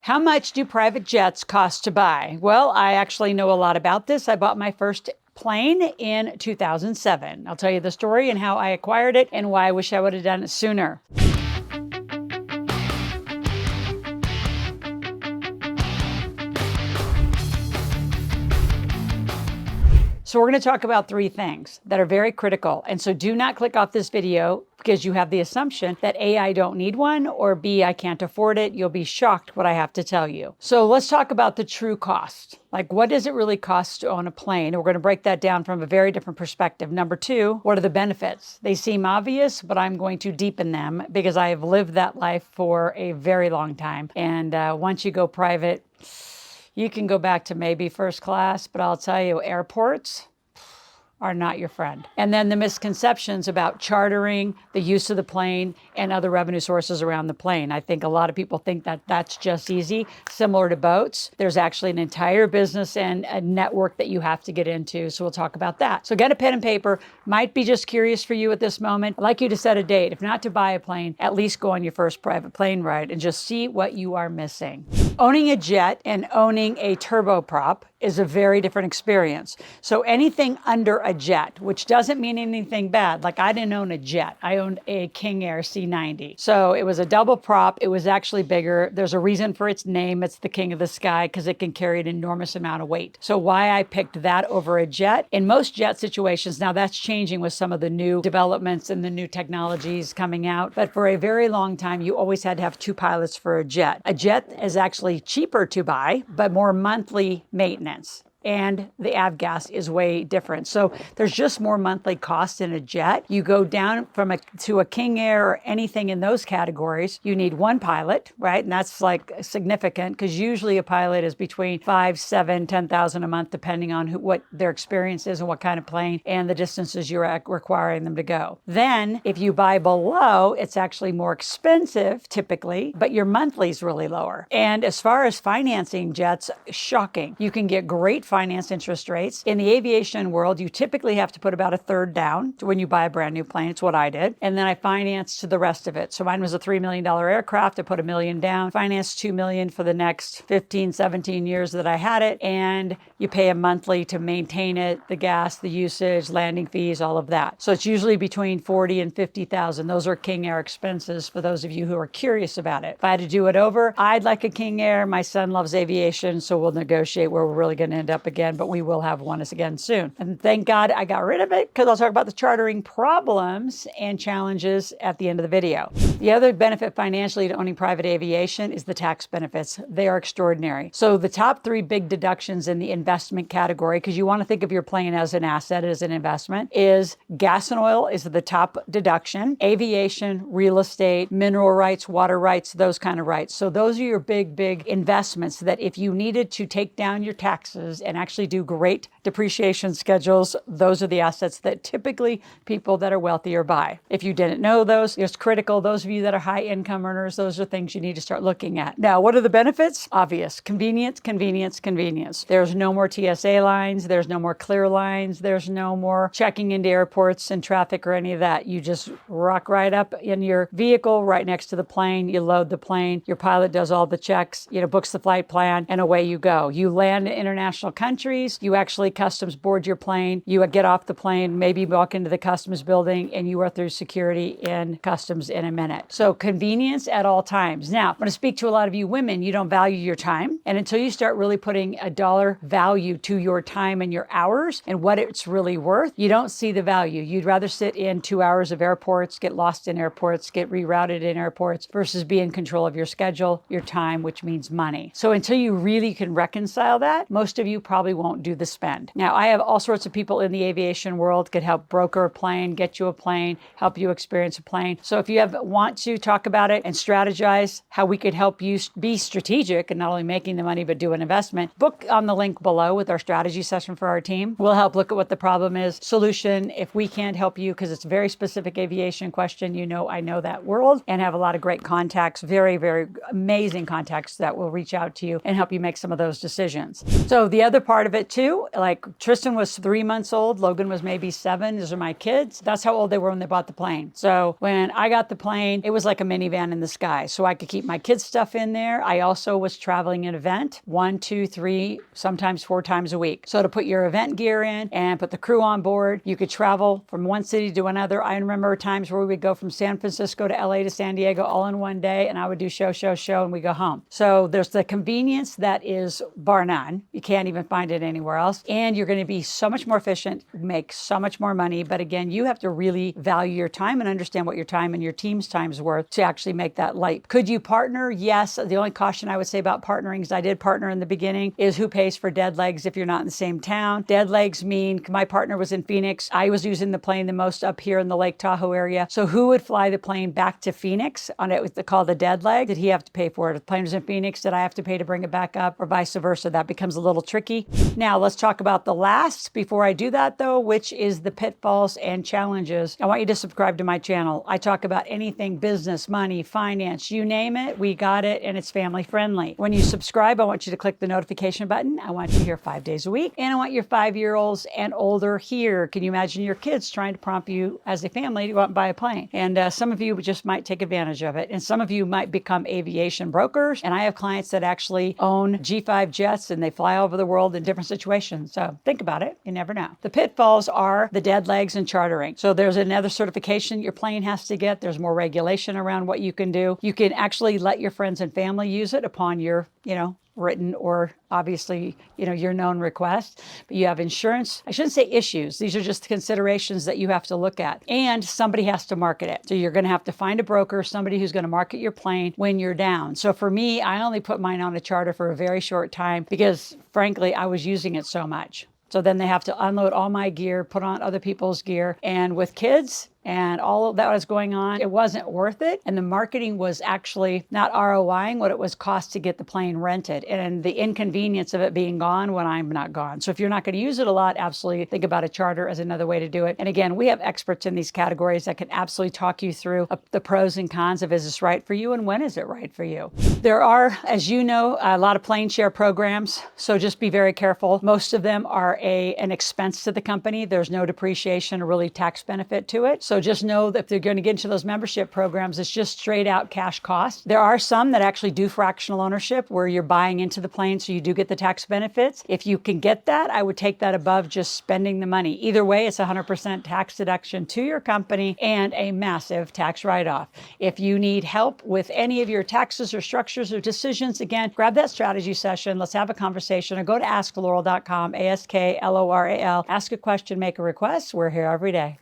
How much do private jets cost to buy? Well, I actually know a lot about this. I bought my first plane in 2007. I'll tell you the story and how I acquired it and why I wish I would have done it sooner. So we're going to talk about three things that are very critical. And so do not click off this video because you have the assumption that A, I don't need one, or B, I can't afford it. You'll be shocked what I have to tell you. So let's talk about the true cost. Like, what does it really cost to own a plane? We're going to break that down from a very different perspective. Number two, what are the benefits? They seem obvious, but I'm going to deepen them because I have lived that life for a very long time. And once you go private, you can go back to maybe first class, but I'll tell you, airports are not your friend. And then the misconceptions about chartering, the use of the plane, and other revenue sources around the plane. I think a lot of people think that that's just easy. Similar to boats, there's actually an entire business and a network that you have to get into. So we'll talk about that. So get a pen and paper. Might be just curious for you at this moment. I'd like you to set a date. If not to buy a plane, at least go on your first private plane ride and just see what you are missing. Owning a jet and owning a turboprop is a very different experience. So anything under a jet, which doesn't mean anything bad. Like, I didn't own a jet. I owned a King Air C90. So it was a double prop. It was actually bigger. There's a reason for its name. It's the king of the sky because it can carry an enormous amount of weight. So why I picked that over a jet? In most jet situations, now that's changing with some of the new developments and the new technologies coming out. But for a very long time, you always had to have two pilots for a jet. A jet is actually cheaper to buy, but more monthly maintenance. And the avgas is way different. So there's just more monthly cost in a jet. You go down to a King Air or anything in those categories, you need one pilot, right? And that's like significant because usually a pilot is between 5, 7, 10,000 a month, depending on what their experience is and what kind of plane and the distances you're requiring them to go. Then if you buy below, it's actually more expensive typically, but your monthly is really lower. And as far as financing jets, shocking. You can get great finance interest rates. In the aviation world, you typically have to put about a third down when you buy a brand new plane. It's what I did. And then I financed to the rest of it. So mine was a $3 million aircraft. I put $1 million down, financed $2 million for the next 15, 17 years that I had it. And you pay a monthly to maintain it, the gas, the usage, landing fees, all of that. So it's usually between 40 and 50,000. Those are King Air expenses for those of you who are curious about it. If I had to do it over, I'd like a King Air. My son loves aviation, so we'll negotiate where we're really going to end up again, but we will have one again soon. And thank God I got rid of it because I'll talk about the chartering problems and challenges at the end of the video. The other benefit financially to owning private aviation is the tax benefits. They are extraordinary. So the top three big deductions in the investment category, because you want to think of your plane as an asset, as an investment, is gas and oil is the top deduction, aviation, real estate, mineral rights, water rights, those kind of rights. So those are your big investments that if you needed to take down your taxes and actually do great depreciation schedules, those are the assets that typically people that are wealthier buy. If you didn't know those, it's critical. Those of you that are high income earners, those are things you need to start looking at. Now, what are the benefits? Obvious. Convenience, convenience, convenience. There's no more TSA lines. There's no more clear lines. There's no more checking into airports and traffic or any of that. You just rock right up in your vehicle right next to the plane. You load the plane. Your pilot does all the checks, books the flight plan, and away you go. You land in international countries. You actually customs board your plane. You get off the plane, maybe walk into the customs building, and you are through security in customs in a minute. So convenience at all times. Now, I'm going to speak to a lot of you women. You don't value your time. And until you start really putting a dollar value to your time and your hours and what it's really worth, you don't see the value. You'd rather sit in 2 hours of airports, get lost in airports, get rerouted in airports versus be in control of your schedule, your time, which means money. So until you really can reconcile that, most of you probably won't do the spend. Now, I have all sorts of people in the aviation world could help broker a plane, get you a plane, help you experience a plane. So if you want to talk about it and strategize how we could help you be strategic and not only making the money, but do an investment, book on the link below with our strategy session for our team. We'll help look at what the problem is, solution. If we can't help you, because it's a very specific aviation question, I know that world and have a lot of great contacts, very, very amazing contacts that will reach out to you and help you make some of those decisions. So the other other part of it too, like Tristan was 3 months old, Logan was maybe 7. Those are my kids. That's how old they were when they bought the plane. So when I got the plane, it was like a minivan in the sky. So I could keep my kids' stuff in there. I also was traveling an event 1, 2, 3, sometimes 4 times a week. So to put your event gear in and put the crew on board, you could travel from one city to another. I remember times where we would go from San Francisco to LA to San Diego all in one day, and I would do show, and we go home. So there's the convenience that is bar none. You can't even find it anywhere else. And you're going to be so much more efficient, make so much more money. But again, you have to really value your time and understand what your time and your team's time is worth to actually make that leap. Could you partner? Yes. The only caution I would say about partnering, is I did partner in the beginning, is who pays for dead legs if you're not in the same town. Dead legs mean my partner was in Phoenix. I was using the plane the most up here in the Lake Tahoe area. So who would fly the plane back to Phoenix on it, called the dead leg? Did he have to pay for it? If the plane was in Phoenix, did I have to pay to bring it back up, or vice versa? That becomes a little tricky. Now let's talk about the last before I do that though, which is the pitfalls and challenges. I want you to subscribe to my channel. I talk about anything business, money, finance, you name it, we got it, and it's family friendly. When you subscribe, I want you to click the notification button. I want you here 5 days a week, and I want your 5-year-olds and older here. Can you imagine your kids trying to prompt you as a family to go out and buy a plane? And some of you just might take advantage of it, and some of you might become aviation brokers. And I have clients that actually own G5 jets, and they fly over the world in different situations. So think about it. You never know. The pitfalls are the dead legs and chartering. So there's another certification your plane has to get. There's more regulation around what you can do. You can actually let your friends and family use it upon your, written or obviously, your known request. But you have insurance. I shouldn't say issues. These are just considerations that you have to look at. And somebody has to market it. So you're going to have to find a broker, somebody who's going to market your plane when you're down. So for me, I only put mine on a charter for a very short time because frankly, I was using it so much. So then they have to unload all my gear, put on other people's gear. And with kids and all of that was going on, it wasn't worth it. And the marketing was actually not ROIing what it was cost to get the plane rented, and the inconvenience of it being gone when I'm not gone. So if you're not going to use it a lot, absolutely think about a charter as another way to do it. And again, we have experts in these categories that can absolutely talk you through the pros and cons of, is this right for you and when is it right for you? There are, as you know, a lot of plane share programs. So just be very careful. Most of them are an expense to the company. There's no depreciation or really tax benefit to it. So just know that if they're going to get into those membership programs, it's just straight out cash cost. There are some that actually do fractional ownership where you're buying into the plane, so you do get the tax benefits. If you can get that, I would take that above just spending the money. Either way, it's 100% tax deduction to your company and a massive tax write-off. If you need help with any of your taxes or structures or decisions, again, grab that strategy session. Let's have a conversation, or go to askloral.com, ASKLORAL. Ask a question, make a request. We're here every day.